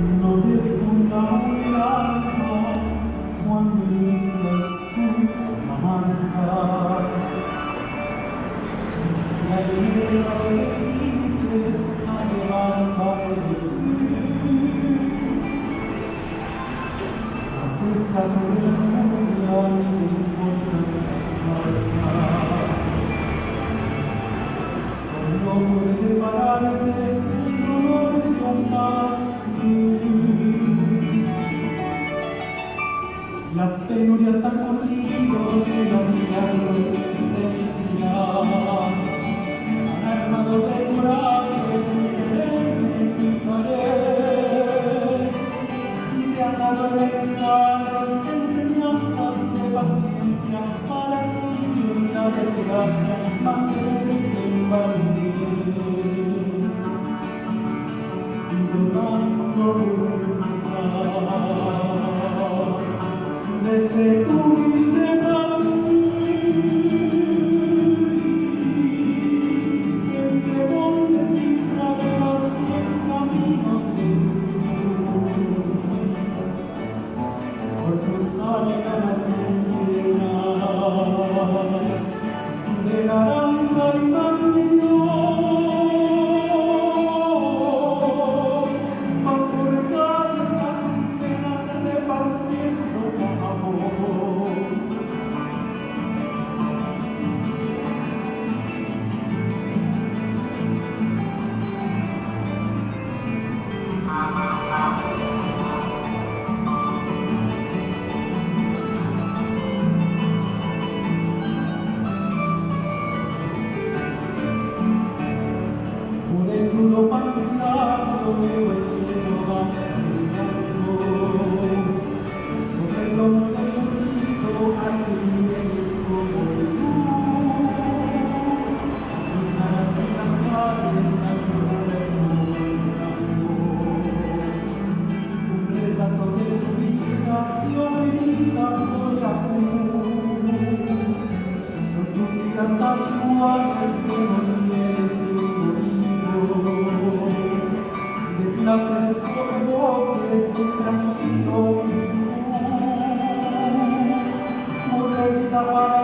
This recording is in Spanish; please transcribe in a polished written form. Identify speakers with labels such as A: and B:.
A: No desfunda el alma cuando inicias tú a marchar. Y al medio me dices a levantar el pie. Haces caso de la lluvia y te encuentras marchar. Solo puede pararte el dolor de un vacío. Las penurias han mordido de la vida existencia. Han armado de coraje tu querer en mi pared. Y te han dado elementales enseñanzas de paciencia para subir la desgracia, mantenerte en valentía. Y tanto desde tu humilde entre montes y praderas y en caminos de luz, por cruzar las mentiras de naranja y bandido, vas por calles azucenas repartiendo amor. Por el duro partidario veo el cielo vacilando, sobre el once fundido arcoíris como tú, cruzan así las calles al puerto de un retazo de tu vida y obrerita por Yahoo. Son tus días tan iguales que no tienes de placeres sobre voces de tranquilo y tú, una vida para